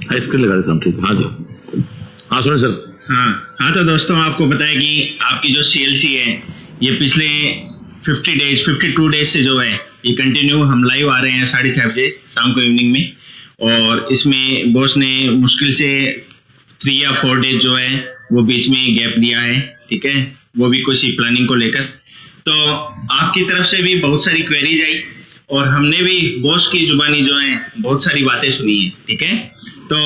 हाँ, स्क्रीन लगा देता हूँ, ठीक। हाँ जी, हाँ सुने सर। हाँ तो दोस्तों, आपको बताया कि आपकी जो CLC है ये पिछले 52 डेज से जो है ये कंटिन्यू हम लाइव आ रहे हैं 6:30 बजे शाम को इवनिंग में। और इसमें बॉस ने मुश्किल से 3 या 4 डेज जो है वो बीच में गैप दिया है, ठीक है, वो भी किसी प्लानिंग को लेकर। तो आपकी तरफ से भी बहुत सारी क्वेरीज आई और हमने भी बॉस की जुबानी जो है बहुत सारी बातें सुनी है, ठीक है। तो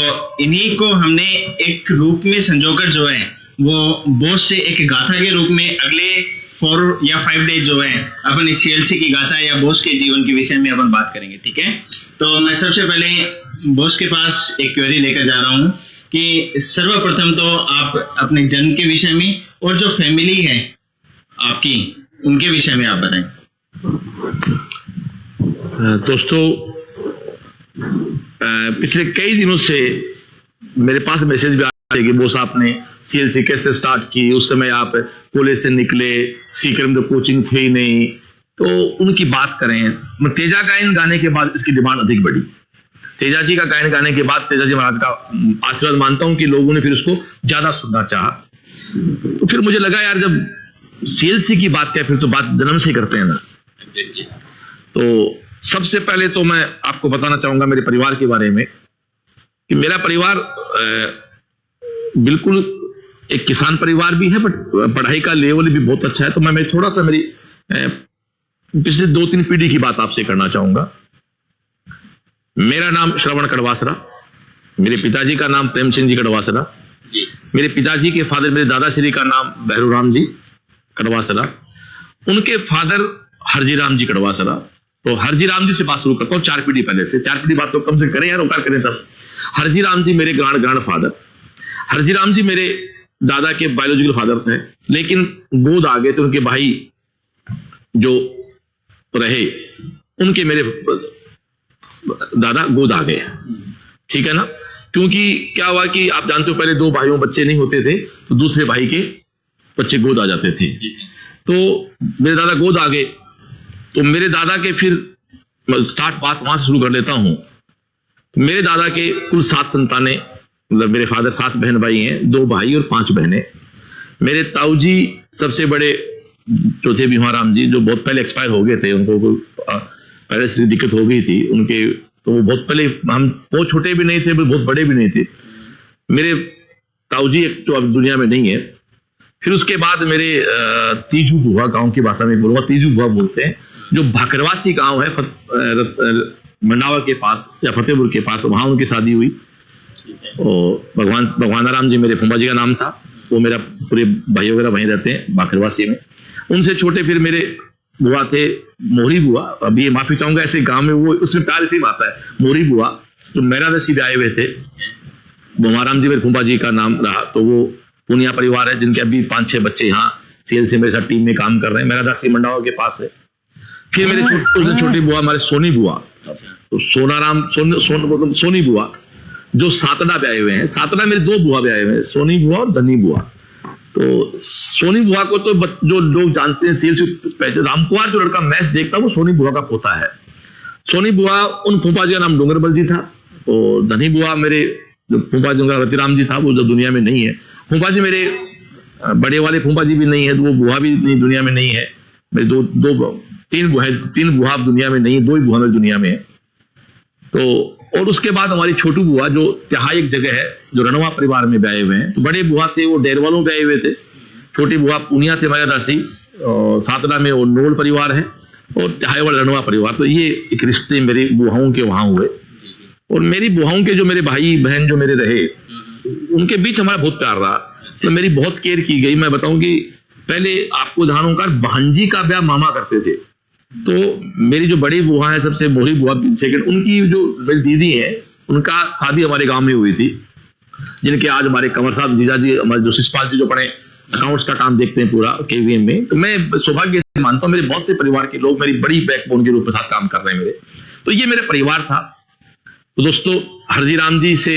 इन्हीं को हमने एक रूप में संजोकर जो है वो बॉस से एक गाथा के रूप में अगले 4 या 5 डेज जो है अपन इस CLC की गाथा या बॉस के जीवन के विषय में अपन बात करेंगे, ठीक है। तो मैं सबसे पहले बॉस के पास एक क्वेरी लेकर जा रहा हूँ कि सर्वप्रथम तो आप अपने जन्म के विषय में और जो फैमिली है आपकी उनके विषय में आप बताएं। दोस्तों, पिछले कई दिनों से मेरे पास मैसेज भी आ रहे हैं कि बॉस आपने CLC कैसे स्टार्ट की, उस समय आप कॉलेज से निकले, सीकर में तो कोचिंग थे ही नहीं, तो उनकी बात करें। तेजा गायन गाने के बाद इसकी डिमांड अधिक बढ़ी। तेजा जी का गायन गाने के बाद तेजा जी महाराज का आशीर्वाद मानता हूं कि लोगों ने फिर उसको ज्यादा सुनना चाहा। तो फिर मुझे लगा यार, जब CLC की बात क्या, फिर तो बात जन्म से करते हैं ना। तो सबसे पहले तो मैं आपको बताना चाहूंगा मेरे परिवार के बारे में कि मेरा परिवार बिल्कुल एक किसान परिवार भी है, बट पढ़ाई का लेवल भी बहुत अच्छा है। तो मैं थोड़ा सा मेरी पिछले 2-3 पीढ़ी की बात आपसे करना चाहूंगा। मेरा नाम श्रवण कड़वासरा, मेरे पिताजी का नाम प्रेम सिंह जी कड़वासरा, मेरे पिताजी के फादर मेरे दादाश्री का नाम भैरूराम जी कड़वासरा, उनके फादर हरजीराम जी कड़वासरा। तो हरजीराम जी से बात शुरू करता हूँ 4 पीढ़ी पहले से। 4 पीढ़ी बात तो कम से करें यार, उकार करें तब। हरजीराम जी मेरे ग्रैंड फादर। हरजीराम जी मेरे दादा के बायोलॉजिकल फादर थे, लेकिन गोद आ गए थे उनके भाई जो रहे, उनके मेरे दादा गोद आ गए, ठीक है ना। क्योंकि क्या हुआ कि आप जानते हो पहले 2 भाइयों बच्चे नहीं होते थे तो दूसरे भाई के बच्चे गोद आ जाते थे। तो मेरे दादा गोद आ गए, तो मेरे दादा के फिर स्टार्ट बात वहां से शुरू कर लेता हूं। मेरे दादा के कुल 7 संतानें, मतलब मेरे फादर 7 बहन भाई हैं, 2 भाई और 5 बहनें। मेरे ताऊ जी सबसे बड़े चौथे भीमाराम जी, जो बहुत पहले एक्सपायर हो गए थे, उनको पहले से दिक्कत हो गई थी उनके, तो वो बहुत पहले, हम बहुत छोटे भी नहीं थे बहुत बड़े भी नहीं थे। मेरे ताऊ जी जो अब दुनिया में नहीं है। फिर उसके बाद मेरे तीजू बुआ, गांव की भाषा में बोलूंगा तीजू बुआ बोलते हैं, जो भाकरवासी गांव है मंडावा के पास या फतेहपुर के पास, वहां उनकी शादी हुई। और भगवानाराम जी मेरे फूफा जी का नाम था, वो मेरा पूरे भाई वगैरह वहीं रहते हैं भाकरवासी में। उनसे छोटे फिर मेरे बुआ थे मोहरी बुआ। अभी ये माफी चाहूंगा ऐसे गांव में वो उसमें प्यार इसी आता है, मोहरी बुआ, जो मेरा दसी भी आए हुए थे। भगवानाराम जी मेरे फूफा जी का नाम रहा। तो वो पुनिया परिवार है जिनके अभी 5-6 बच्चे यहाँ CLC मेरे साथ टीम में काम कर रहे हैं। मेरा दासी मंडावा के पास है। फिर मेरे छोटी बुआ हमारे सोनी बुआ, तो सोनी बुआ जो सातड़ा पे आए हुए हैं। सातड़ा मेरे 2 बुआ पे आए हुए हैं, सोनी बुआ और धनी बुआ। तो सोनी बुआ को तो जो लोग जानते हैं CLC, रामकुमार जो लड़का मैच देखता वो सोनी बुआ का पोता है। सोनी बुआ उन फूफा जी का नाम डोंगरबल जी था। और धनी बुआ मेरे जो फूफा जी उनका रतिराम जी था, वो जो दुनिया में नहीं है। फूफा जी मेरे बड़े वाले फूफा जी भी नहीं है, तो वो बुआ भी नहीं दुनिया में नहीं है। मेरे 3 बुआ दुनिया में नहीं है, 2 ही बुआ मेरी दुनिया में है। तो और उसके बाद हमारी छोटू बुआ जो तिहाई एक जगह है, जो रणवा परिवार में ब्याए हुए हैं। तो बड़े बुआ थे वो डेरवालों ब्याए हुए थे, छोटी बुआ पुनिया थे माया दासी, और सातरा में वो नोल परिवार है, और तिहाई वाला रणवा परिवार। तो ये एक रिश्ते मेरी बुआओं के वहां हुए। और मेरी बुआओं के जो मेरे भाई बहन जो मेरे रहे, उनके बीच हमारा बहुत प्यार रहा। तो मेरी बहुत केयर की गई। मैं बताऊं कि पहले आपको उदाहरणों का भांजी का ब्याह मामा करते थे। तो मेरी जो बड़ी बुआ है सबसे मोहरी बुआ सेकंड, उनकी जो मेरी दीदी है उनका शादी हमारे गांव में हुई थी, जिनके आज हमारे कंवर साहब जीजा जी, हमारे जो शिषपाल जी जो पढ़े अकाउंट्स का काम देखते हैं पूरा KVM में। तो मैं सौभाग्य से मानता हूँ मेरे बहुत से परिवार के लोग मेरी बड़ी बैकबोन के रूप में साथ काम कर रहे हैं मेरे। तो ये मेरा परिवार था। तो दोस्तों, हरजीराम जी से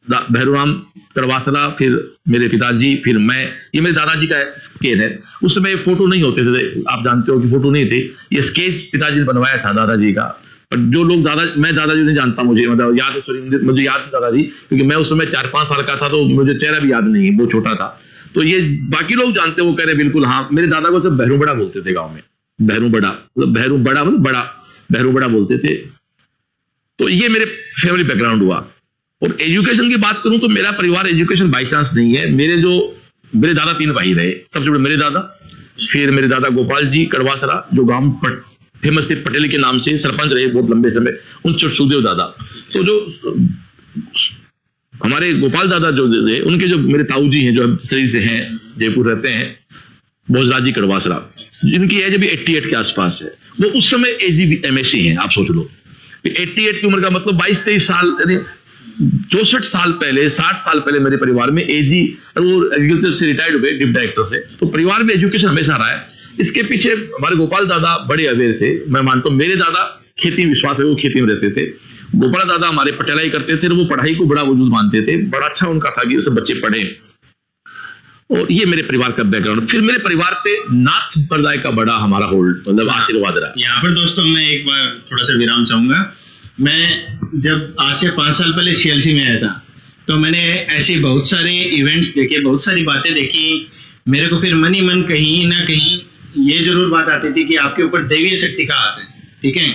भैरूराम कड़वासरा, फिर मेरे पिताजी, फिर मैं, ये मेरे दादाजी का स्केच है। उस समय फोटो नहीं होते थे, आप जानते हो कि फोटो नहीं थे। ये स्केच पिताजी ने बनवाया था दादाजी का। और जो लोग मैं दादाजी नहीं जानता, मुझे मतलब याद है, सॉरी मुझे याद है दादाजी, क्योंकि मैं उस समय 4-5 साल का था, तो मुझे चेहरा भी याद नहीं है, वो छोटा था। तो ये बाकी लोग जानते, वो कह रहे बिल्कुल हाँ। मेरे दादा को सब बहरू बड़ा बोलते थे गाँव में, बहरू बड़ा मतलब बहरू बड़ा मतलब बड़ा, बहरू बड़ा बोलते थे। तो ये मेरे फैमिली बैकग्राउंड हुआ। और एजुकेशन की बात करूं तो मेरा परिवार एजुकेशन बाई चांस नहीं है। मेरे दादा 3 भाई रहे, सबसे बड़े मेरे दादा, फिर मेरे दादा गोपाल जी कड़वासरा, जो गांव फेमस थे पटेल के नाम से, सरपंच रहे बहुत लंबे समय, उन सुखदेव दादा। तो जो हमारे गोपाल दादा जो थे, उनके जो मेरे ताऊ जी हैं, जो शरीर से हैं, जयपुर रहते हैं, भोजराज जी कड़वासरा, जिनकी एज अभी 88 के आसपास है। वो उस समय AG MSc हैं, आप सोच लो 88 की उम्र का मतलब 22-23 साल, यानी 64 साल पहले, 60 साल पहले मेरे परिवार में AG, वो एग्रीकल्चर से रिटायर्ड हुए, डिप डायरेक्टर से। तो परिवार में एजुकेशन हमेशा रहा है। इसके पीछे हमारे गोपाल दादा बड़े अवेयर थे, मैं मानता हूँ। मेरे दादा खेती विश्वास है, वो खेती में रहते थे। गोपाल दादा हमारे पटेलाई करते थे, वो पढ़ाई को बड़ा वजूद मानते थे। बड़ा अच्छा उनका था कि उसे बच्चे पढ़े। और ये मेरे परिवार का बैकग्राउंड। फिर मेरे परिवार पे नाथ संप्रदाय का बड़ा हमारा होल्ड, मतलब आशीर्वाद रहा। यहाँ पर दोस्तों मैं एक बार थोड़ा सा विराम चाहूंगा। मैं जब आज से 5 साल पहले CLC में आया था, तो मैंने ऐसे बहुत सारे इवेंट्स देखे, बहुत सारी बातें देखी। मेरे को फिर मन ही मन कहीं ना कहीं ये जरूर बात आती थी कि आपके ऊपर दैवीय शक्ति का हाथ है, ठीक है।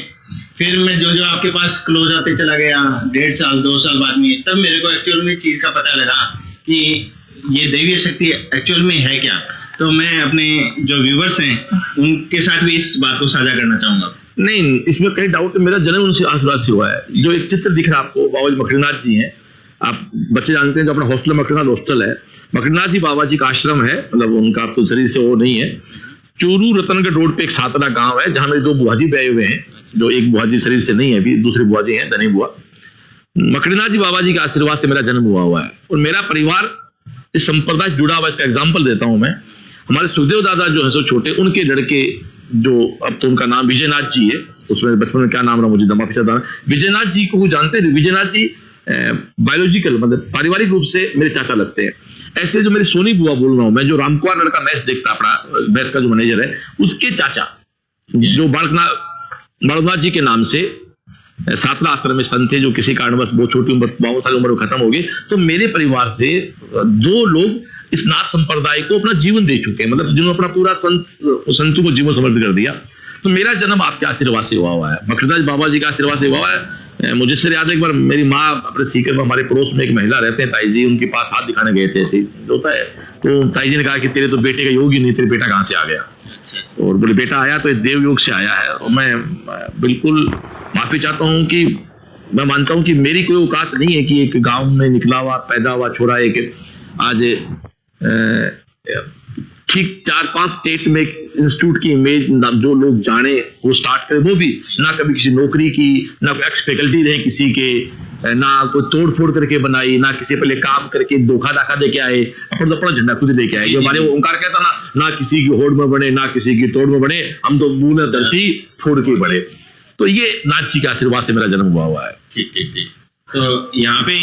फिर मैं जो आपके पास क्लोज आते चला गया, 1.5 साल 2 साल बाद में, तब मेरे को एक्चुअल में चीज का पता लगा कि ये दैवीय शक्ति एक्चुअल में है क्या। तो मैं अपने जो व्यूवर्स हैं उनके साथ भी इस बात को साझा करना चाहूंगा। नहीं, इसमें कहीं डाउट, मेरा जन्म उनसे आशीर्वाद से हुआ है। जो एक चित्र दिख रहा है आपको, बाबा जी मकड़ीनाथ जी हैं, आप बच्चे जानते हैं, जो अपना हॉस्टल मकड़ीनाथ हॉस्टल है, मकड़ीनाथ जी बाबा जी का आश्रम है, मतलब उनका तो शरीर से वो नहीं है। चूरू रतनगढ़ रोड पे एक सातरा गांव है, जहां मेरे 2 बुआ जी बैठे हुए हैं, जो एक बुआ जी शरीर से नहीं है अभी, दूसरी बुआ जी हैं, धनी बुआ। मकड़ीनाथ जी बाबा जी के आशीर्वाद से मेरा जन्म हुआ है। और मेरा परिवार इस संप्रदाय से जुड़ा हुआ। इसका एग्जाम्पल देता हूं मैं। हमारे सुखदेव दादा जो है सो छोटे, उनके लड़के, जो अब तो उनका नाम विजयनाथ जी है, उसमें बचपन में क्या नाम रहा मुझे दमा पीछा था, विजयनाथ जी को जानते हैं। विजयनाथ जी बायोलॉजिकल मतलब पारिवारिक रूप से मेरे चाचा लगते हैं। ऐसे जो मेरी सोनी बुआ बोल रहा हूं मैं, जो रामकुमार लड़का मैच देखता, अपना मैच का जो मैनेजर है, उसके चाचा जो बालकनाथ जी के नाम से सातला आश्रम में संत थे, जो किसी कारणवश बहुत छोटी उम्र, 52 साल उम्र में खत्म हो गए। तो मेरे परिवार से 2 लोग इस नाथ संप्रदाय को अपना जीवन दे चुके हैं, मतलब जिन्होंने अपना पूरा संतों को जीवन समर्पित कर दिया। तो मेरा जन्म आपके आशीर्वाद से हुआ है, मकड़ीनाथ बाबा जी का आशीर्वाद से हुआ है। मुझे सिर्फ याद है एक बार मेरी माँ अपने सीकर में, हमारे पड़ोस में एक महिला रहते हैं ताई जी, उनके पास हाथ दिखाने गए थे, ऐसे होता है। तो ताई जी ने कहा कि तेरे तो बेटे का योग ही नहीं, तेरे बेटा कहाँ से आ गया। और बोले बेटा आया तो देव योग से आया है। और मैं बिल्कुल माफी चाहता हूँ कि मैं मानता हूँ कि मेरी कोई औकात नहीं है कि एक गांव में निकला हुआ पैदा हुआ छोरा एक आज ठीक 4-5 स्टेट में इंस्टीट्यूट की इमेज जो लोग जाने वो स्टार्ट करे, वो भी ना कभी किसी नौकरी की, ना एक्स फैकल्टी रहे किसी के, ना कोई तोड़ फोड़ करके बनाई, ना किसी पहले काम करके धोखा दाखा दे के आए, अपन तो अपना झंडा खुद लेके आए। जो हमारे ओंकार कहता ना किसी की होड़ में बने, ना किसी की तोड़ में बने, हम तो मुंह ने धरती फोड़ के बढ़े। तो ये नाथ जी के आशीर्वाद से मेरा जन्म हुआ है। ठीक। तो यहाँ पे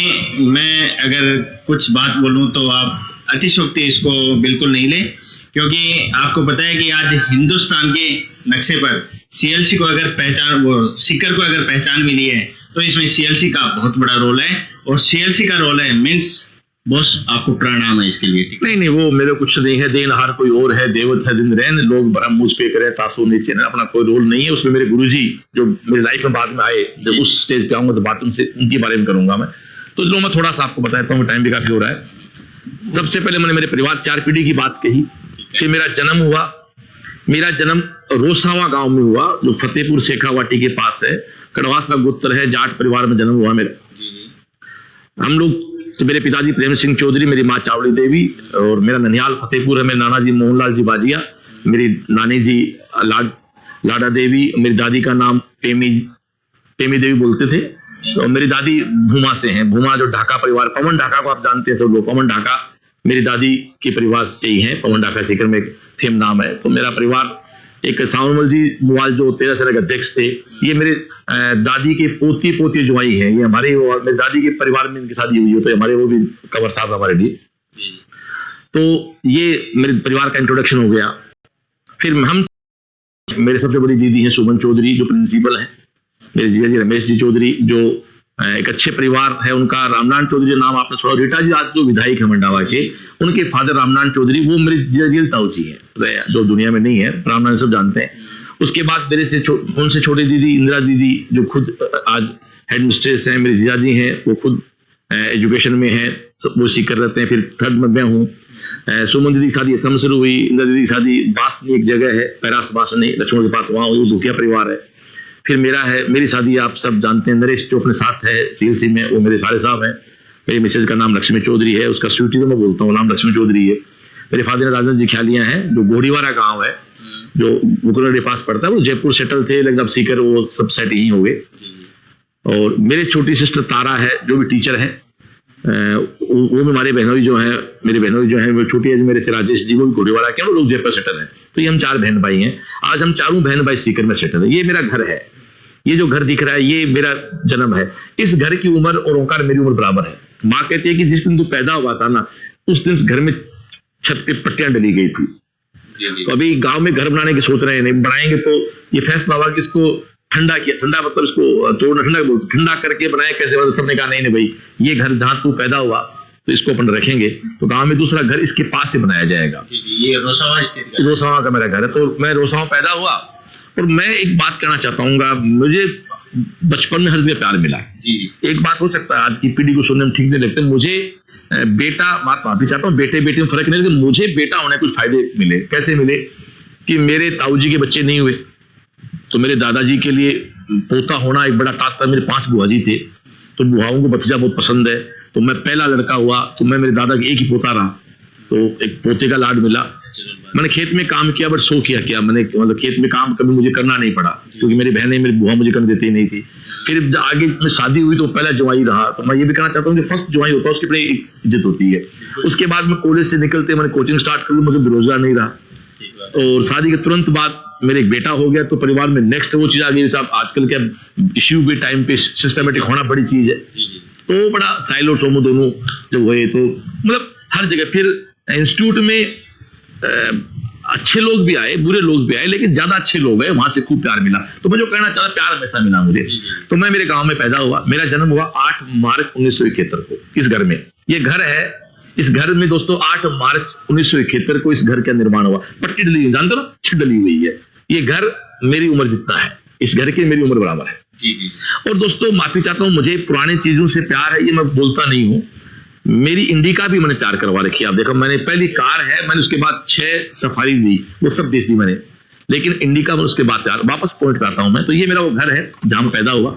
मैं अगर कुछ बात बोलूं तो आप अतिशोक्ति इसको बिल्कुल नहीं ले, क्योंकि आपको पता है कि आज हिंदुस्तान के नक्शे पर CLC को अगर पहचान, वो सीकर को अगर पहचान मिली है, तो इसमें CLC का बहुत बड़ा रोल है। और CLC का रोल है मीन्स बॉस, आपको प्रणाम है इसके लिए। ठीक, नहीं वो मेरे कुछ नहीं है, देनहार कोई और है, देवत है दिन रहन, लोग भरम मुझ पे करे तासो नीचे, अपना कोई रोल नहीं है उसमें। मेरे गुरुजी जो मेरी लाइफ में बाद में आए, जब उस स्टेज पे आऊंगा तो बात उनसे उनके बारे में करूंगा मैं। तो लो मैं थोड़ा सा आपको बताता हूँ, टाइम भी काफी हो रहा है। सबसे पहले मैंने मेरे परिवार 4 पीढ़ी की बात कही। फिर मेरा जन्म हुआ। मेरा जन्म रोसावा गांव में हुआ, जो फतेहपुर शेखावाटी के पास है, कड़वासरा गोत्र है, जाट परिवार में जन्म हुआ मेरा। हम लोग तो मेरे पिताजी प्रेम सिंह चौधरी, मेरी माँ चावड़ी देवी, और मेरा ननिहाल फतेहपुर है। मेरे नाना जी मोहनलाल जी बाजिया, मेरी नानी जी लाडा देवी, मेरी दादी का नाम पेमी देवी बोलते थे। तो मेरी दादी भूमा से हैं, भूमा जो ढाका परिवार, पवन ढाका को आप जानते हैं सब लोग, पवन ढाका मेरी दादी के परिवार से ही है। पवन ढाका सीकर में एक फेम नाम है। तो मेरा परिवार एक सावनमल जी मुआल जो 13 साल के अध्यक्ष थे, ये मेरे दादी के पोती जुआई हैं, ये हमारे, और मेरी दादी के परिवार में इनकी शादी हुई है, तो हमारे वो भी कवर साहब हमारे लिए। तो ये मेरे परिवार का इंट्रोडक्शन हो गया। फिर हम, मेरे सबसे बड़ी दीदी हैं सुमन चौधरी, जो प्रिंसिपल हैं, मेरे जीजा जी रमेश जी चौधरी, जो एक अच्छे परिवार है उनका, रामनारायण चौधरी जो नाम आपने सुना, रीटा जी आज जो विधायक है मंडावा के, उनके फादर रामनारायण चौधरी, वो मेरे जीजा जी ताऊ जी है, जो दुनिया में नहीं है, रामनारायण सब जानते हैं। उसके बाद मेरे से उनसे छोटी दीदी इंदिरा दीदी, जो खुद आज हेड मिस्ट्रेस हैं, मेरे जीजा जी हैं, वो खुद एजुकेशन में है, वो सीकर रहते हैं। फिर थर्ड में मैं हूँ। सुमन दीदी की शादी असम से हुई, इंदिरा दीदी की शादी बास में एक जगह है, पैरास बासनी लक्ष्मण के पास, वहाँ वो दुखिया परिवार है। फिर मेरा है, मेरी शादी आप सब जानते हैं, नरेश जो अपने साथ है CLC में, वो मेरे साले साहब हैं। मेरी मिसेज का नाम लक्ष्मी चौधरी है, उसका स्वीटी तो मैं बोलता हूँ, नाम लक्ष्मी चौधरी है। मेरे फादर राजेंद्र जी ख्यालियाँ हैं, जो गोड़ीवारा गाँव है, जो मुकुंदर के पास पड़ता है, वो जयपुर सेटल थे, लेकिन अब सीकर वो सब सेट ही हो गए। और मेरी छोटी सिस्टर तारा है, जो भी टीचर है, वो भी हमारे बहनोई जो है, मेरी बहनोई जो है वो छोटी है, मेरे से राजेश जी, वो भी घोड़ीवाला के, वो लोग जयपुर सेटल है। तो ये हम 4 बहन भाई हैं। आज हम चारों बहन भाई सीकर में सेटल है। ये मेरा घर है, ये जो घर दिख रहा है ये मेरा जन्म है। इस घर की उम्र और ओंकार मेरी उम्र बराबर है। माँ कहती है कि जिस दिन तू पैदा हुआ था ना, उस दिन इस घर में छत पे पट्टियां डली गई थी। तो अभी गांव में घर बनाने की सोच रहे हैं, नहीं बनाएंगे तो ये फैसला हुआ कि इसको ठंडा किया, ठंडा मतलब इसको तोड़ना, ठंडा करके बनाए कैसे, मतलब सबने कहा नहीं भाई, ये घर जहां तू पैदा हुआ तो इसको अपन रखेंगे, तो गांव में दूसरा घर इसके पास से बनाया जाएगा। ये रोसावा स्थित, रोसावा का मेरा घर है। तो मैं रोसावा पैदा हुआ। और मैं एक बात कहना चाहता हूँ, मुझे बचपन में हर जगह प्यार मिला। एक बात हो सकता है आज की पीढ़ी को सुनने में ठीक नहीं लगता, मुझे बेटा, माफी चाहता हूँ, बेटे बेटे में फर्क नहीं, लेकिन मुझे बेटा होने कुछ फायदे मिले। कैसे मिले कि मेरे ताऊ जी के बच्चे नहीं हुए, तो मेरे दादाजी के लिए पोता होना एक बड़ा टास्क था। मेरे 5 बुआ जी थे, तो बुआओं को भतीजा बहुत पसंद है, तो मैं पहला लड़का हुआ, तो मैं मेरे दादा के एक ही पोता रहा, तो एक पोते का लाड मिला। मैंने खेत में काम किया, बट सो किया मैंने, मतलब खेत में काम कभी मुझे करना नहीं पड़ा, क्योंकि मेरी बहनें, मेरी बुआ मुझे करने देती नहीं थी। फिर आगे में शादी हुई तो पहला जवाई रहा। तो मैं ये भी कहना चाहता हूँ कि फर्स्ट जवाई होता है उसकी बड़ी इज्जत होती है। उसके बाद में कॉलेज से निकलते मैंने कोचिंग स्टार्ट कर ली, मुझे बेरोजगार नहीं रहा। और शादी के तुरंत बाद मेरे एक बेटा हो गया, तो परिवार में नेक्स्ट वो चीज आ गई, साहब आजकल क्या इश्यू के टाइम पे सिस्टमेटिक होना बड़ी चीज है। तो बड़ा साइलो सोमो दोनों जब हुए, तो मतलब हर जगह फिर इंस्टीट्यूट में अच्छे लोग भी आए, बुरे लोग भी आए, लेकिन ज्यादा अच्छे लोग आए, वहां से खूब प्यार मिला। तो मैं जो कहना चाहता, प्यार हमेशा मिला मुझे। तो मैं मेरे गांव में पैदा हुआ, मेरा जन्म हुआ 8 मार्च 1971 को इस घर में। ये घर है, इस घर में दोस्तों 8 मार्च 1971 को इस घर का निर्माण हुआ। पट्टी डली हुई, जानते हो ना, छत डली हुई है। ये घर मेरी उम्र जितना है, इस घर की मेरी उम्र बराबर है। और दोस्तों माफी चाहता हूँ, मुझे पुरानी चीजों से प्यार है, ये मैं बोलता नहीं हूँ। मेरी इंडिका भी मैंने तैयार करवा रखी है। आप देखो, मैंने पहली कार है, मैंने उसके बाद 6 सफारी दी, वो सब बेच दी मैंने, लेकिन इंडिका में उसके बाद तैयार। वापस पॉइंट पे आता हूं मैं। तो ये मेरा वो घर है जहां मैं पैदा हुआ,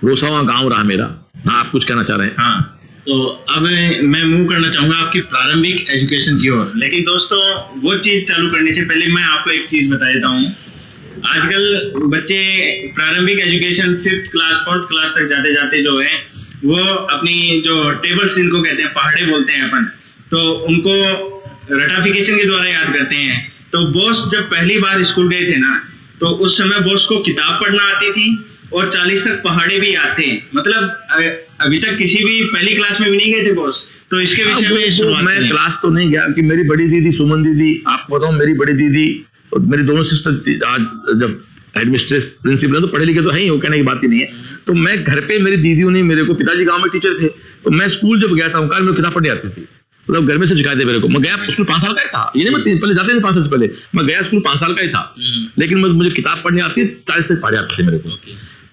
रोसावा गांव रहा मेरा। हाँ, आप कुछ कहना चाह रहे हैं? हाँ, तो अब मैं मूव करना चाहूंगा आपकी प्रारंभिक एजुकेशन की ओर। लेकिन दोस्तों, वो चीज चालू करने से पहले मैं आपको एक चीज बता देता हूँ। आजकल बच्चे प्रारंभिक education 5th class 4th class तक जाते जाते जो है, वो अपनी जो टेबल्स इनको कहते हैं, पहाड़े बोलते हैं अपन, तो उनको रटाफिकेशन के द्वारा याद करते हैं। तो बॉस जब पहली बार स्कूल गए थे ना, तो उस समय बॉस को किताब पढ़ना आती थी और 40 तक पहाड़े भी याद थे। मतलब अभी तक किसी भी पहली क्लास में भी नहीं गए थे बॉस। तो इसके विषय में शुरुआत मैं क्लास तो नहीं गया, कि मेरी बड़ी दीदी सुमन दीदी, आपको बताऊं, मेरी बड़ी दीदी और मेरी दोनों सिस्टर आज जब हेडमिस्ट्रेस प्रिंसिपल तो पढ़े लिखे तो है ही, वो कहने की बात ही नहीं है। तो मैं घर पे, मेरी दीदियों ने मेरे को, पिताजी गांव में टीचर थे, तो मैं स्कूल जब गया था ओंकार, मेरे किताब पढ़ने आती थी, मतलब घर में से सिखाए थे मेरे को। मैं गया स्कूल 5 साल का ही था, ये नहीं मैं पहले जाते थे 5 साल से पहले, मैं गया स्कूल 5 साल का ही था, लेकिन मुझे किताब पढ़ने आती, 40 तक पढ़े आते थे मेरे को।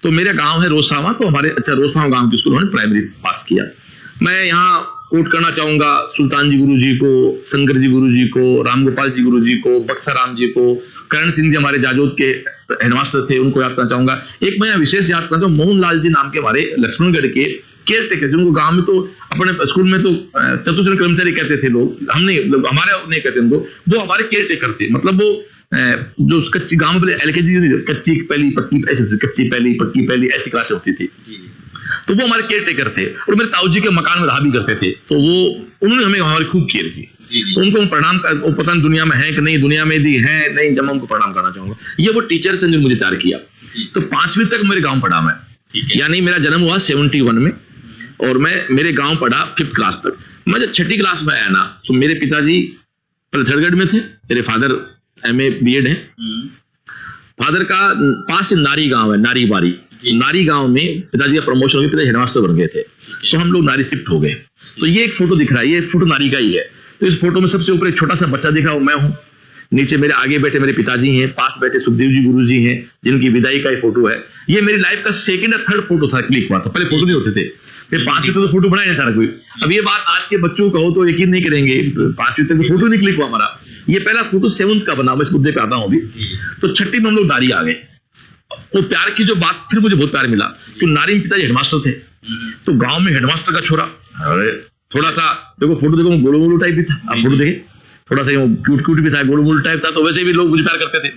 तो मेरा गाँव है रोसावा, तो हमारे रोसावा गाँव के स्कूल मैंने प्राइमरी पास किया। मैं यहाँ कोट करना चाहूंगा सुल्तान जी गुरु जी को, शंकर जी गुरु जी को, रामगोपाल जी गुरु जी को, बक्सा राम जी को, करण सिंह जी हमारे जाजोद के हेडमास्टर थे, उनको याद करना चाहूंगा। एक मैं विशेष याद करना चाहूँ, मोहन लाल जी नाम के हमारे लक्ष्मणगढ़ के केयर टेकर, जिनको गांव में तो अपने स्कूल में तो चतुश्रण कर्मचारी कहते थे लोग, हम नहीं, हमारे नहीं कहते उनको, वो हमारे केयर टेकर थे। मतलब वो जो कच्ची गांव में LKG कच्ची पहली पक्की, ऐसे कच्ची पहली पक्की पहली ऐसी क्लासें होती थी, तो वो हमारे केयर टेकर थे। और मेरे ताऊ जी के मकान में रहा भी करते थे, तो वो उन्होंने हमें हमारी खूब केयर की। तो उनको प्रणाम कर, वो पता नहीं दुनिया में है कि नहीं, दुनिया में भी है नहीं, जब मैं उनको प्रणाम करना चाहूंगा। ये वो टीचर्स हैं जो मुझे तैयार किया। तो 5वीं तक मेरे गाँव पढ़ा मैं, यानी मेरा जन्म हुआ 71 में, और मैं मेरे गाँव पढ़ा 5th क्लास तक। मैं जब 6ठी क्लास में आया ना, तो मेरे पिताजी पलथड़गढ़ में थे, मेरे फादर MA BEd है। फादर का पास से नारी गांव है, नारी बारी, नारी गांव में पिताजी का प्रमोशन हो गया, पिताजी हेडमास्टर बन गए थे, तो हम लोग नारी शिफ्ट हो गए। तो ये एक फोटो दिख रहा है, ये फोटो नारी का ही है। तो इस फोटो में सबसे ऊपर एक छोटा सा बच्चा दिख रहा है, वो मैं हूँ। नीचे मेरे आगे बैठे मेरे पिताजी हैं, पास बैठे सुखदेव जी गुरु जी हैं, जिनकी विदाई का ये फोटो है। ये मेरी लाइफ का सेकंड या थर्ड फोटो था, क्लिक हुआ था। पहले फोटो नहीं होते थे, फिर 5वीं तक तो फोटो बनाया नहीं था कोई। अब ये बात आज के बच्चों को कहो तो यकीन नहीं करेंगे, 5वीं तक तो फोटो नहीं क्लिक हुआ हमारा। ये पहला फोटो 7th का बना, मैं इस मुद्दे पे आता हूँ अभी। तो 6ठी में हम लोग नारी आ गए। तो प्यार की जो बात, फिर मुझे बहुत प्यार मिला कि नारी में पिताजी हेडमास्टर थे, तो गांव में हेडमास्टर का छोरा, अरे थोड़ा सा देखो फोटो देखो, गोलू गोलू टाइप भी था। आप फोटो देखें, थोड़ा सा क्यूट क्यूट भी था, गोलू गोलू टाइप था, तो वैसे भी लोग मुझे प्यार करते थे।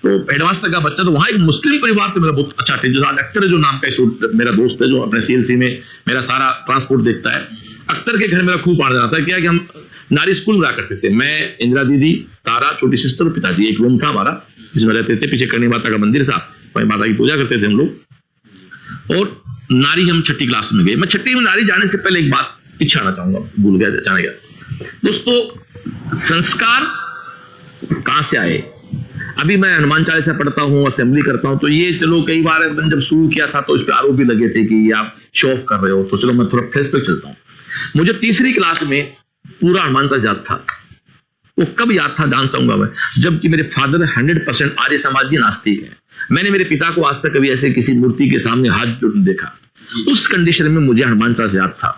तो हेडमास्टर का बच्चा, तो वहाँ एक मुस्लिम परिवार से मेरा बहुत अच्छा थे, जो आज अख्तर है, जो नाम का मेरा दोस्त है, जो अपने CLC में मेरा सारा ट्रांसपोर्ट देखता है। अख्तर के घर मेरा खूब आना जाता है। क्या कि हम नारी स्कूल में करते थे, मैं, इंदिरा दीदी, तारा, छोटी सिस्टर और पिताजी। एक रूम था हमारा जिसमें रहते थे, पीछे करणी माता का मंदिर था, वहीं माता की पूजा करते थे हम लोग। और नारी हम 6ठी क्लास में गए। मैं 6ठी में नारी जाने से पहले एक बात पीछे आना चाहूंगा, भूल गया जाने गया। दोस्तों, संस्कार कहां से आए? अभी मैं हनुमान चालीसा पढ़ता हूँ, असेंबली करता हूँ, तो ये चलो कई बार मैंने जब शुरू किया था तो इस पर आरोप भी लगे थे कि ये आप शो ऑफ कर रहे हो, तो चलो मैं थोड़ा फ्रेश पे चलता हूँ। मुझे 3री क्लास में पूरा हनुमान चालीसा याद था। वो कब याद था जान सकूंगा मैं, जबकि मेरे फादर 100% आर्य समाजी नास्तिक है। मैंने मेरे पिता को आज तक कभी ऐसे किसी मूर्ति के सामने हाथ जोड़ते देखा। उस कंडीशन में मुझे हनुमान चालीसा याद था।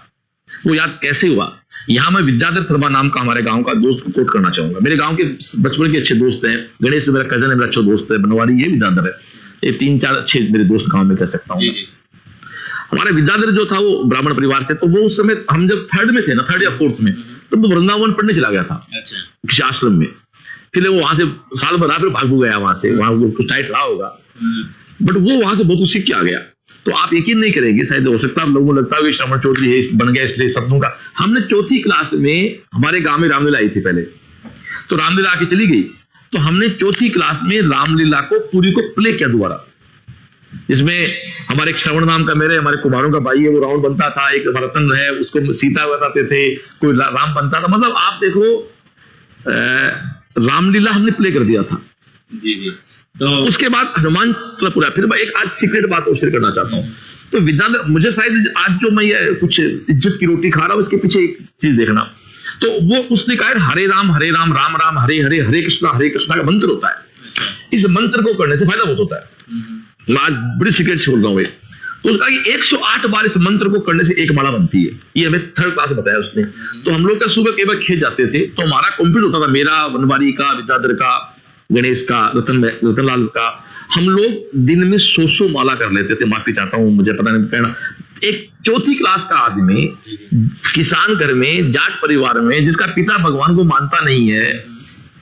वो याद कैसे हुआ? यहाँ मैं विद्याधर शर्मा नाम का हमारे गांव का दोस्त को कोट करना चाहूंगा। मेरे गांव के बचपन के अच्छे दोस्त हैं। गणेश मेरा कजन है, मेरा अच्छा दोस्त है। बनवारी ये विद्याधर है। ये 3-4 अच्छे मेरे दोस्त गांव में कह सकता हूँ। हमारा विद्याधर जो था वो ब्राह्मण परिवार से, तो वो उस समय हम जब 3rd में थे ना, 3rd या 4th में, तो वो वृंदावन पढ़ने चला गया था किसी आश्रम में। फिर वो वहां से साल भर फिर भागू गया वहां से, वहां वो कुछ टाइट रहा होगा, बट वो वहां से बहुत कुछ सीख के आ गया। तो आप यकीन नहीं करेंगे, शायद हो सकता है आप लोगों को लगता है श्रवण चौधरी है बन गया इसलिए शब्दों का। हमने 4थी क्लास में हमारे गांव में रामलीला आई थी पहले, तो रामलीला आके चली गई, तो हमने 4थी क्लास में रामलीला को पूरी को प्ले किया दोबारा। जिसमें हमारे एक श्रवण नाम का मेरे हमारे कुमारों का भाई है, वो रावण बनता था, एक भरतन है उसको सीता बताते थे, कोई राम बनता था। मतलब आप देखो रामलीला हमने प्ले कर दिया था। जी। तो उसके बाद हनुमान पूरा। फिर मैं एक आज सीक्रेट बात और शेयर करना चाहता हूँ। तो विद्याधर, मुझे शायद आज जो मैं ये कुछ इज्जत की रोटी खा रहा हूँ, इसके पीछे एक चीज देखना। तो वो उसने कहा हरे राम राम राम हरे हरे, हरे कृष्णा का मंत्र होता है। इस मंत्र को करने से फायदा बहुत होता है। मैं आज बड़ी सीक्रेट छोड़ रहा हूँ। तो उसका 108 बार इस मंत्र को करने से एक माला बनती है। ये हमें 3rd क्लास में बताया उसने। तो हम लोग का सुबह कई बार खेत जाते थे, तो हमारा कंप्लीट होता था, मेरा, बनवारी का, विद्याधर का, गणेश का, रतनलाल का। हम लोग दिन में 100 माला कर लेते थे। माफी चाहता हूँ, मुझे पता नहीं कहना। एक 4थी क्लास का आदमी किसान घर में, जाट परिवार में, जिसका पिता भगवान को मानता नहीं है,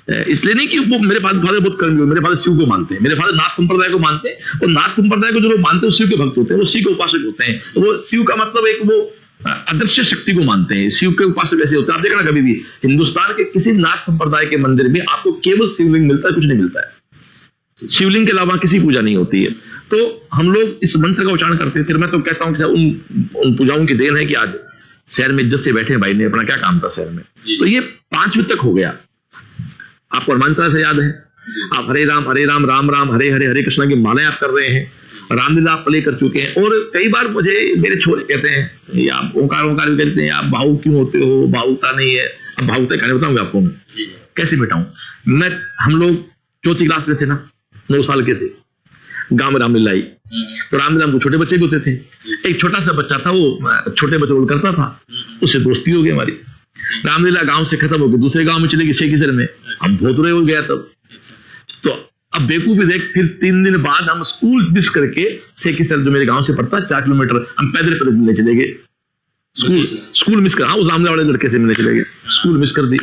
इसलिए नहीं कि वो, मेरे फादर बहुत कर्मी हुए, मेरे फादर शिव को मानते हैं, मेरे फादर नाथ संप्रदाय को मानते हैं, और नाथ संप्रदाय को जो लोग मानते हैं वो शिव के भक्त होते हैं, वो शिव के उपासक होते हैं। तो वो शिव का मतलब एक वो अदृश्य शक्ति को मानते हैं। शिव के उपासक ऐसे होते हैं। आप देखना कभी भी हिंदुस्तान के किसी नाथ संप्रदाय के मंदिर में आपको केवल शिवलिंग मिलता है, कुछ नहीं मिलता है। शिवलिंग के अलावा किसी पूजा नहीं होती है। तो हम लोग इस मंत्र का उच्चारण करते थे। मैं तो कहता हूँ कि उन पूजाओं की देन है कि आज शहर में इज्जत से बैठे भाई ने, अपना क्या काम था शहर में। तो ये 5वीं तक हो गया। आपको हनुमान चालीसा याद है, आप हरे राम राम राम हरे हरे, हरे कृष्णा की मालाएं आप कर रहे हैं, रामलीला आप प्ले कर चुके हैं। और कई बार मुझे मेरे छोरे कहते हैं, या ओंकार भी कहते हैं, आप भावुक क्यों होते हो? भावुकता नहीं है। अब भावुकता कहने बताऊंगा आपको कैसे बिठाऊं मैं। हम लोग 4थी क्लास में थे ना, 9 साल के थे, गांव में रामलीला आई। तो रामलीला में छोटे बच्चे भी होते थे। एक छोटा सा बच्चा था, वो छोटे बच्चे रोल करता था, उससे दोस्ती हो गई हमारी। रामलीला गांव से खत्म हो गई, दूसरे गांव में चले गए, शेखीसर में। हम भोतरे हो गया तब। तो अब बेवकूफी देख, फिर 3 दिन बाद हम स्कूल मिस करके, शेखीसर जो मेरे गांव से पड़ता 4 किलोमीटर, हम पैदल मिलने चले गए। स्कूल मिस कर, हाँ, उस रामलीला वाले लड़के से मिलने चले गए, स्कूल मिस कर दी।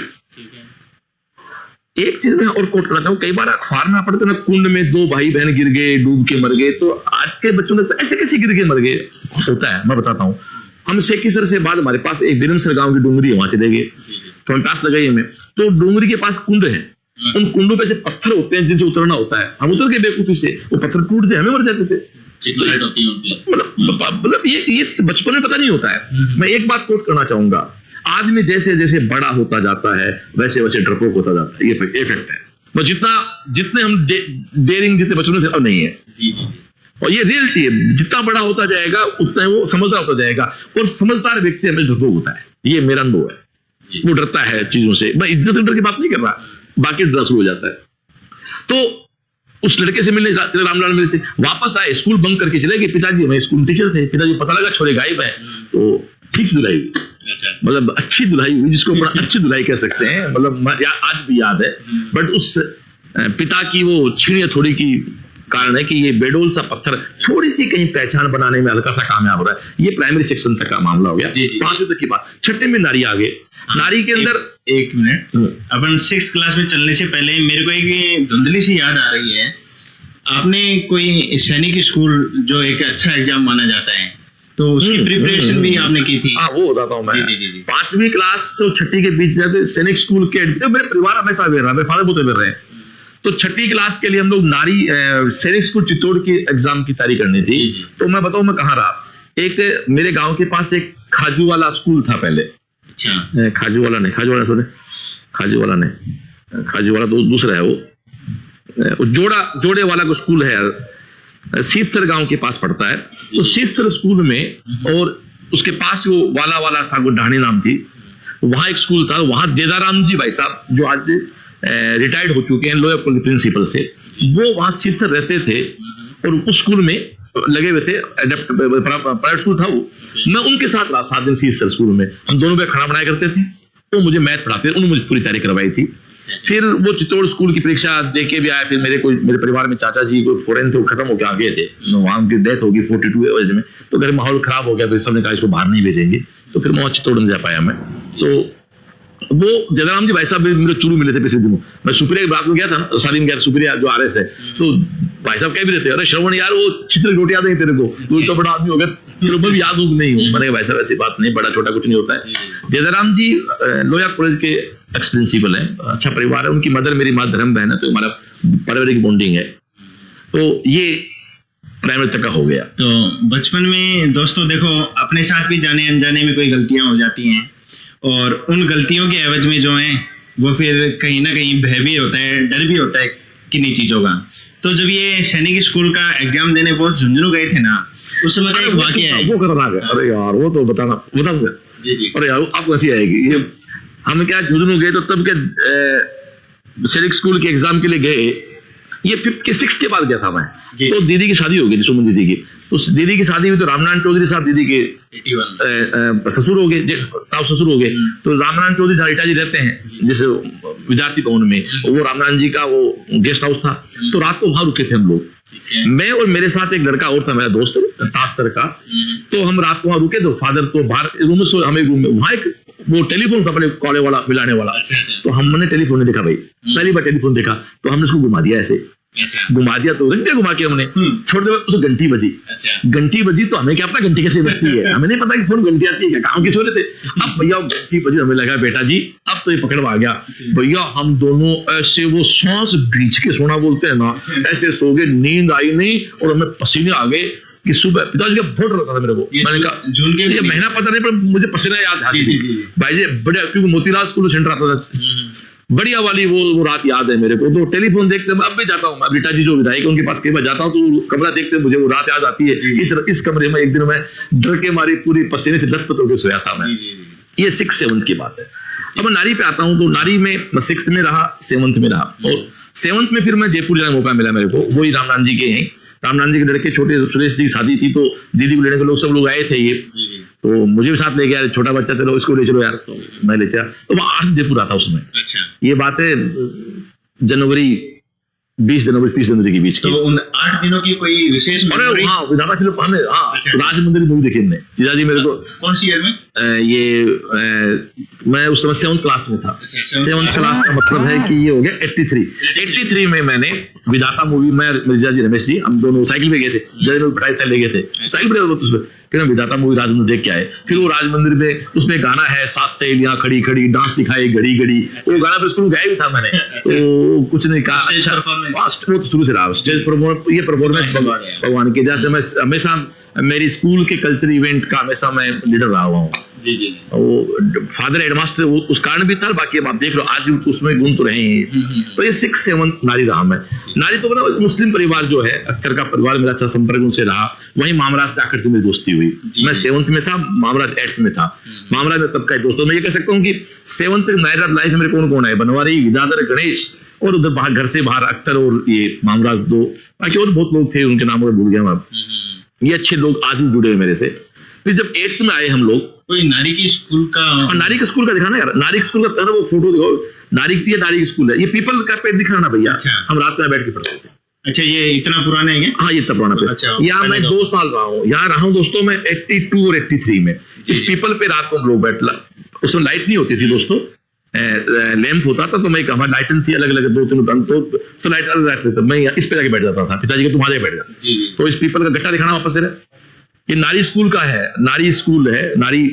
एक चीज मैं और कोट करना चाहूँ, कई बार अखबार में पढ़ते ना, कुंड में 2 भाई बहन गिर गए, डूब के मर गए। तो आज के बच्चों ने तो ऐसे कैसे गिर के मर गए होता है, मैं बताता हूँ। हम शेखीसर से बाद हमारे पास एक बिरमसर गांव की डूंगरी है, वहां चले गए। तो हम पास लगाई हमें, तो डूंगरी के पास कुंड है। उन कुंडों पे से पत्थर होते हैं जिनसे उतरना होता है। हम उतर के बेवकूफी से, वो पत्थर टूट जाए, हमें मर जाते थे। मतलब ये बचपन में पता नहीं होता है। मैं एक बात कोट करना चाहूंगा, आदमी जैसे जैसे बड़ा होता जाता है वैसे वैसे डरपोक होता जाता है। ये फैक्ट है। जितने हम डेयरिंग जितने बचपन में थे अब नहीं है। और ये रियलिटी है, जितना बड़ा होता जाएगा उतना वो समझदार होता जाएगा, और समझदार व्यक्ति हमें डरपोक होता है, ये मेरा अनुभव है। वो डरता है चीजों से, मैं इज्जत डर की बात नहीं कर रहा, बाकी डर शुरू हो जाता है। तो उस लड़के से मिलने चले, रामलाल मेरे से वापस आए, स्कूल बंक करके चले गए। पिताजी हमें स्कूल टीचर थे, पिताजी पता लगा छोरे गायब है, तो ठीक से धुलाई हुई, मतलब अच्छी धुलाई हुई, जिसको बड़ा अच्छी धुलाई कह सकते हैं, मतलब आज भी याद है। बट उस पिता की वो छीणिया थोड़ी की कारण है कि ये बेडोल सा पत्थर थोड़ी सी कहीं पहचान बनाने में हल्का सा कामयाब हो रहा है। ये प्राइमरी सेक्शन तक का मामला हो गया, 5वीं तक की बात। छठे में नारी आ गए। नारी के अंदर एक मिनट, अपन 6th क्लास में चलने से पहले मेरे को एक धुंधली सी याद आ रही है, आपने कोई सैनिक स्कूल जो एक अच्छा एग्जाम माना जाता है, तो उसकी प्रिपरेशन भी आपने की थी? हाँ, वो बताता हूँ मैं। जी। 5वीं क्लास और 6ठी के बीच जाते सैनिक स्कूल के, मेरे परिवार हमेशा अवेयर रहा, मेरे फादर बहुत अवेयर रहे। तो 6ठी क्लास के लिए हम लोग नारी सैनिक स्कूल चित्तौड़ की एग्जाम की तैयारी करनी थी। तो मैं बताऊं मैं कहाँ रहा, एक मेरे गांव के पास एक खाजू वाला स्कूल था पहले। अच्छा, खाजू वाला तो दूसरा है, वो जोड़े वाला को स्कूल है, सीतसर गांव के पास पड़ता है। तो सीतसर स्कूल में, और उसके पास वो वाला था, गुड्ढानी नाम थी, वहां एक स्कूल था। वहां देदाराम जी भाई साहब जो आज रिटायर्ड हो चुके हैं लोअर प्रिंसिपल से, वो वहां सीतसर रहते थे और उस स्कूल में लगे हुए थे, प्राइवेट स्कूल था वो। मैं उनके साथ रहा 7 दिन सीतसर स्कूल में, हम दोनों पे खाना बनाया करते थे। वो मुझे मैथ पढ़ाते थे, उन्होंने मुझे पूरी तैयारी करवाई थी। फिर वो चित्तौड़ स्कूल की परीक्षा दे के भी आया। फिर मेरे परिवार में चाचा जी कोई फॉरेन थे, वो खत्म होकर आ गए थे, वहां उनकी डेथ होगी 42 एज में। तो घर में माहौल खराब हो गया, तो सबने कहा इसको बाहर नहीं भेजेंगे, तो फिर मैं चित्तौड़ नहीं जा पाया मैं। तो वो जयराम जी भाई साहब मेरे चुरू मिले थे पिछले दिनों। मैं सुप्रिया की बात में गया था ना, शादी में गया, सुप्रिया जो RS है, तो भाई साहब कह भी रहते, अरे श्रवण यार वो छिछली रोटी याद है तेरे को, तू तो बड़ा आदमी हो गया, फिर मैं भी याद हूँ नहीं हूँ। मैंने भाई साहब ऐसी बात नहीं, बड़ा छोटा कुछ नहीं होता है। जयराम जी लोया कॉलेज के एक्स प्रिंसिपल है, अच्छा परिवार है, उनकी मदर मेरी माँ धर्म बहन है, तो हमारा पारिवारिक बॉन्डिंग है। तो ये प्राइमरी तक का हो गया। तो बचपन में दोस्तों देखो, अपने साथ भी जाने अनजाने में कोई गलतियां हो जाती हैं, और उन गलतियों के एवज में जो है वो फिर कहीं ना कहीं भय भी होता है, डर भी होता है किन्हीं चीजों का। तो जब ये सैनिक स्कूल का एग्जाम देने बहुत झुंझुनू गए थे ना, उस समय का एक वाकया है। वो करना है, अरे यार वो तो बताऊंगा। जी। अरे यार आपको ऐसी आएगी, ये हम क्या झुंझुनू गए, तो तब के सैनिक स्कूल के एग्जाम के लिए गए, ये 5th के 6th के बाद गया था मैं। तो दीदी की शादी हो गई, सुमन दीदी की। तो दीदी की शादी में तो रामनारायण चौधरी साहब दीदी के 81 ससुर हो गए, ससुर हो गए। तो रामनारायण चौधरी जहाँ रीटा जी रहते हैं जिस विद्यार्थी भवन में, वो रामनारायण जी का वो गेस्ट हाउस था। तो रात को वहां रुके थे हम लोग, मैं और मेरे साथ एक लड़का और था, मेरा दोस्त ताज सर का। तो हम रात को वहां रुके, तो फादर तो बाहर रूम में, हमें रूम में, वहां एक वो टेलीफोन था अपने कॉले वाला, मिलाने वाला। तो हमने टेलीफोन नहीं देखा भाई, पहली बार टेलीफोन देखा, तो हमने उसको घुमा दिया ऐसे। घुमा दिया तो घंटे घुमा के हमने छोड़ दिया, उसको घंटी बजी। घंटी बजी तो हमें क्या पता घंटी कैसे बजती है, हमें नहीं पता कि फोन घंटी आती है क्या, गाँव के छोरे थे। अब भैया घंटी बजी, हमें लगा बेटा जी अब तो ये पकड़ में आ गया। भैया हम दोनों ऐसे वो सांस बीच के सोना बोलते हैं ना, ऐसे सो गए, नींद आई नहीं, और हमें पसीने आ गए कि सुबह पिताजी का बहुत डर था मेरे को। मैंने कहा झूल के ये महीना पता नहीं, पर मुझे पसीना याद है भाई जी, बड़े, क्योंकि मोतीलाल स्कूल सेंटर आता था, बढ़िया वाली वो रात याद है मेरे को। तो टेलीफोन देखते मैं अब भी जाता हूँ, रीटा जी जो विधायक उनके पास कई बार जाता हूँ, तो कमरा देखते मुझे वो रात याद आती है। इस कमरे में एक दिन मैं डर के मारी पूरी पसीने से लथपथ होकर सोया था मैं। ये 6th-7th की बात है। अब मैं नारी पे आता हूँ, तो नारी में 6th में रहा, 7th में रहा, और 7th में फिर मैं जयपुर जाने का मौका मिला मेरे को। वही रामनारायण जी के हैं, रामनारायण जी के लड़के छोटे सुरेश जी की शादी थी, तो दीदी को लेने के लोग सब लोग आए थे ये, तो मुझे भी साथ ले गया, छोटा बच्चा चलो इसको ले चलो यार, तो मैं ले चला। तो मैं 8 जयपुर आता उसमें। अच्छा, ये बात है जनवरी 20 जनवरी 30 जनवरी के बीच की। तो उन 8 दिनों की कोई विशेष मेमोरी? हाँ, विधाता फिल्म हमने, हाँ, राज मंदिर मूवी देखी हमने, जीजाजी मेरे को। कौन सी ईयर में? मैं उस समय 7th क्लास में था। 7th क्लास का मतलब है कि ये हो गया 83 में मैंने विधाता मूवी में, मिर्जा जी रमेश जी, हम दोनों साइकिल पे गए थे, जय में 2.5 साल ले गए थे साइकिल पे। फिर हम विधाता मूवी राज मंदिर देख के आए। फिर वो राज मंदिर में उसमें गाना है 7 सहेलियां खड़ी खड़ी डांस दिखाए घड़ी घड़ी, वो गाना पे स्कूल गाया भी था मैंने। तो कुछ नहीं कहा, स्टेज परफॉर्मेंस तो शुरू से रहा स्टेज परफॉर्मेंस, ये परफॉर्मेंस भगवान के। जैसे मैं हमेशा मेरी स्कूल के कल्चरल इवेंट का हमेशा मैं लीडर रहा हुआ हूँ, जी जी। वो फादर हेडमास्टर वो उस कारण भी था, बाकी अब आप देख लो आज भी उसमें गुण तो रहे हैं। तो ये 6-7 नारी राम है। नारी तो मतलब मुस्लिम परिवार जो है, अख्तर का परिवार मेरा अच्छा संपर्क उनसे रहा, वही मामराज जाकर से मेरी दोस्ती हुई। मैं 7th में था, मामराज 8th में था। मामराज में तब का दोस्तों, मैं ये कह सकता हूँ कि 7th नायरा लाइफ में मेरे कौन कौन है, बनवारी, विद्याधर, गणेश, और उधर बाहर घर से बाहर अख्तर और ये मामराज 2, बाकी और बहुत लोग थे, उनके नाम भूल गया मैं। ये अच्छे लोग आज भी जुड़े हुए मेरे से। फिर जब 8th में आए हम लोग, कोई नारी की स्कूल का, नारी के स्कूल का दिखाना यार, नारी के स्कूल का वो फोटो दिखाओ, नारी की नारी की स्कूल है, ये पीपल का पेड़ दिखाना भैया। अच्छा। हम रात में बैठ के पढ़ते थे। अच्छा, ये इतना पुराना है क्या? हाँ, ये इतना पुराना पेड़। अच्छा, यहाँ मैं 2 साल रहा हूँ, यहाँ रहा हूँ दोस्तों मैं 82 और 83 में। इस पीपल पे रात को हम लोग बैठ, उसमें लाइट नहीं होती थी दोस्तों, लैंप होता था, तो मैं हमारी लाइटन थी अलग अलग 2-3 बंद, तो सब लाइट अलग रहते थे, मैं इस पे जाके बैठ जाता था, पिताजी के तुम्हारे बैठ जाता। तो इस पीपल का गट्टा दिखाना वापस से, ये नारी स्कूल का है, नारी स्कूल है, नारी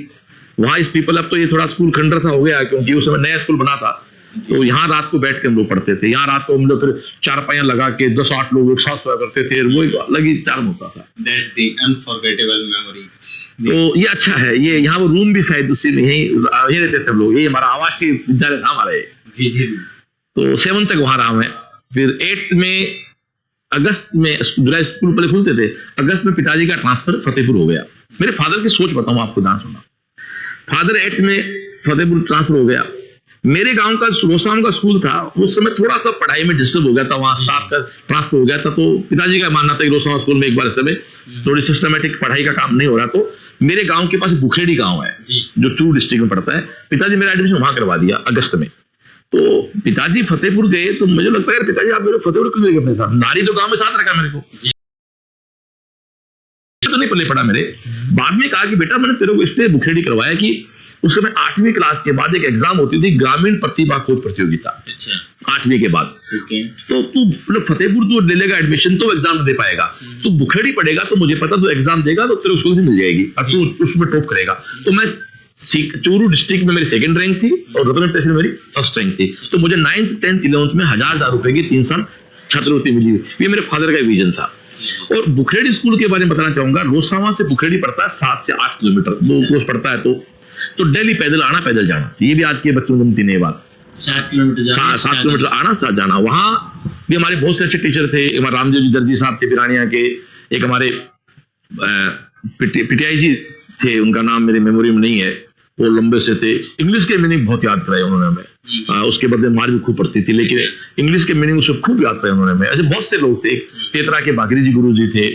वहां इस पीपल। अब तो ये थोड़ा स्कूल खंडर सा हो गया, क्योंकि उस समय नया स्कूल बना था, तो यहाँ रात को बैठ के हम लोग पढ़ते थे। यहाँ रात को हम लोग फिर चारपाइयां लगा के 10-8 लोग एक साथ सोया करते थे, वो एक अलग ही चार्म होता था। That's the unforgettable memories। तो ये अच्छा है, ये यहाँ वो रूम भी शायद उसी में यही रहते थे हम लोग, ये हमारा आवासीय विद्यालय था हमारा। जी जी। तो 7 तक वहां रहा मैं। फिर 8 में अगस्त में, जुलाई स्कूल पहले खुलते थे, अगस्त में पिताजी का ट्रांसफर फतेहपुर हो गया। मेरे फादर की सोच बताऊं आपको, ध्यान सुना। फादर 8 में फतेहपुर ट्रांसफर हो गया। मेरे गांव का रोसाम का स्कूल था, उस समय थोड़ा सा पढ़ाई में डिस्टर्ब हो गया था, वहां स्टाफ का ट्रांसफर हो गया था, तो पिताजी का मानना था कि रोसाम स्कूल में एक बार समय थोड़ी सिस्टमेटिक पढ़ाई का काम नहीं हो रहा, तो मेरे गांव के पास बुखेड़ी गांव है जो चूरू डिस्ट्रिक्ट में पड़ता है, पिताजी मेरा एडमिशन वहां करवा दिया अगस्त में। तो पिताजी फतेहपुर गए, तो मुझे लगता है पिताजी आप मेरे फतेहपुर क्यों ले गए अपने साथ, नारी तो गांव में साथ रखा मेरे को, तो नहीं पल्ले पड़ा मेरे। बाद में कहा कि बेटा मैंने तेरे को इसलिए बुखेड़ी करवाया कि उस समय 8वीं क्लास के बाद एक एग्जाम होती थी, ग्रामीण प्रतिभा खोज प्रतियोगिता। अच्छा। 8वीं के बाद तो तू मतलब फतेहपुर तू ले लेगा एडमिशन, तो एग्जाम दे पाएगा। तू बुखेड़ी पड़ेगा तो मुझे पता, तू एग्जाम देगा तो तेरे स्कूल से मिल जाएगी, और तू उसमें टॉप करेगा। तो मैं चूरू डिस्ट्रिक्ट में मेरी 2nd रैंक थी और रतन तहसील में मेरी 1st रैंक थी। तो मुझे 9th 10th 11th में 1000 रुपए की 3 साल छात्रवृत्ति मिली। ये मेरे फादर का विजन था। और बुखेड़ी स्कूल के बारे में बताना चाहूंगा, रोसावा से बुखेड़ी पड़ता है 7 से 8 किलोमीटर, 2 कोस पड़ता है। तो डेली पैदल आना पैदल जाना, ये भी आज के बच्चों को जमती नहीं बात। 7 किलोमीटर जाना, 7 किलोमीटर आना 7 जाना। वहां भी हमारे बहुत से अच्छे टीचर थे, हमारे रामदेव जी दर्जी साहब थे पिरानिया के, एक हमारे पीटीआई जी थे, उनका नाम मेरी मेमोरी में नहीं है, वो लंबे से थे। इंग्लिश के मीनिंग बहुत याद कराए उन्होंने हमें, उसके बदले मार भी खूब पड़ती थी, लेकिन इंग्लिश के मीनिंग उसको खूब याद कराए उन्होंने हमें। ऐसे बहुत से लोग थे, तेतरा के बागरी जी गुरु जी थे,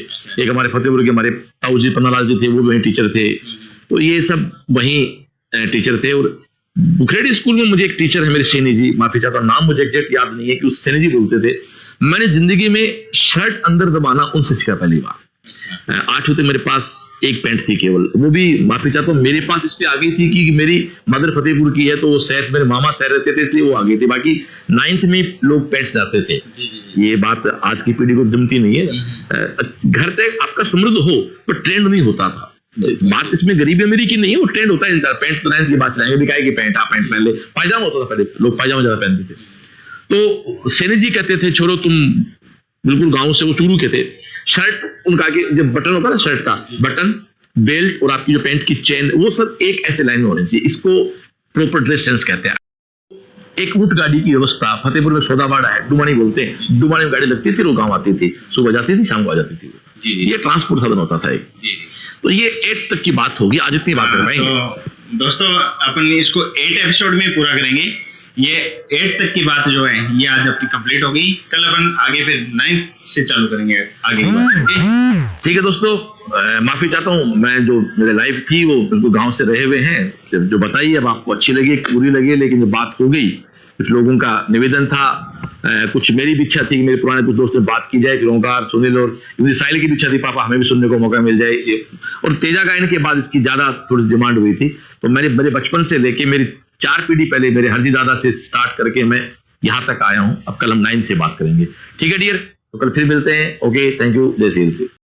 एक हमारे फतेहपुर के हमारे ताऊ जी पन्नालाल जी थे, वो वहीं टीचर थे। तो ये सब वहीं टीचर थे। और बुखेड़ी स्कूल में मुझे एक टीचर है मेरे सैनी जी, माफी चाहता हूँ नाम मुझे एग्जैक्ट याद नहीं है, कि उस सैनी जी बोलते थे, मैंने जिंदगी में शर्ट अंदर दबाना उनसे सीखा पहली बार। 8वीं तक मेरे पास एक पैंट थी केवल, वो भी माफी चाहता हूँ मेरे पास इसलिए आ गई थी कि मेरी मदर फतेहपुर की है, तो वो शहर मेरे मामा शहर रहते थे, इसलिए वो आ गई थी। बाकी 9th में लोग पैंट्स डालते थे। ये बात आज की पीढ़ी को जमती नहीं है। घर तक आपका समृद्ध हो तो ट्रेंड नहीं होता था। बात इसमें गरीबी अमीरी की नहीं है, वो ट्रेंड होता है। पैंट तो 9th की बात लाएंगे, दिखाए कि पैंट, आप पैंट पहन ले। पायजामा होता था पहले, लोग पायजामा ज्यादा पहनते थे। तो सैनी जी कहते थे छोरो तुम बिल्कुल गांव से, वो चूरू के थे, शर्ट उनका के जब बटन होता है ना शर्ट का बटन, बेल्ट और आपकी जो पैंट की चेन, वो सब एक ऐसे लाइन में होनी चाहिए। इसको प्रॉपर ड्रेस सेंस कहते हैं। एक ऊंट गाड़ी की व्यवस्था फतेहपुर में सौदाबाड़ा है, डुमानी बोलते हैं, डुमानी में गाड़ी लगती थी, वो गाँव आती थी, सुबह जाती थी शाम को आ जाती थी। ये ट्रांसपोर्ट साधन होता था एक। तो ये 8 तक की बात होगी, आज इतनी बात कर पाएंगे। तो दोस्तों अपन इसको 8 एपिसोड में पूरा करेंगे। ये 8 तक की बात जो है ये आज अपनी कंप्लीट हो गई। कल अपन आगे फिर 9th से चालू करेंगे आगे की बात। ठीक है दोस्तों, माफी चाहता हूँ, मैं जो मेरे लाइफ थी वो बिल्कुल गांव से रहे हुए हैं, जो बताइए अब आपको अच्छी लगी बुरी लगी, लेकिन जो बात हो गई, कुछ लोगों का निवेदन था, कुछ मेरी भी इच्छा थी कि मेरे पुराने कुछ दोस्त से बात की जाए, ओंकार, सुनील और साहिल की भी इच्छा थी पापा हमें भी सुनने को मौका मिल जाए। और तेजा गायन के बाद इसकी ज्यादा थोड़ी डिमांड हुई थी, तो मेरे बचपन से लेके मेरी 4 पीढ़ी पहले मेरे हरजी दादा से स्टार्ट करके मैं यहाँ तक आया हूँ। अब कल हम 9 से बात करेंगे, ठीक है डियर? तो कल फिर मिलते हैं। ओके, थैंक यू, जय श्री।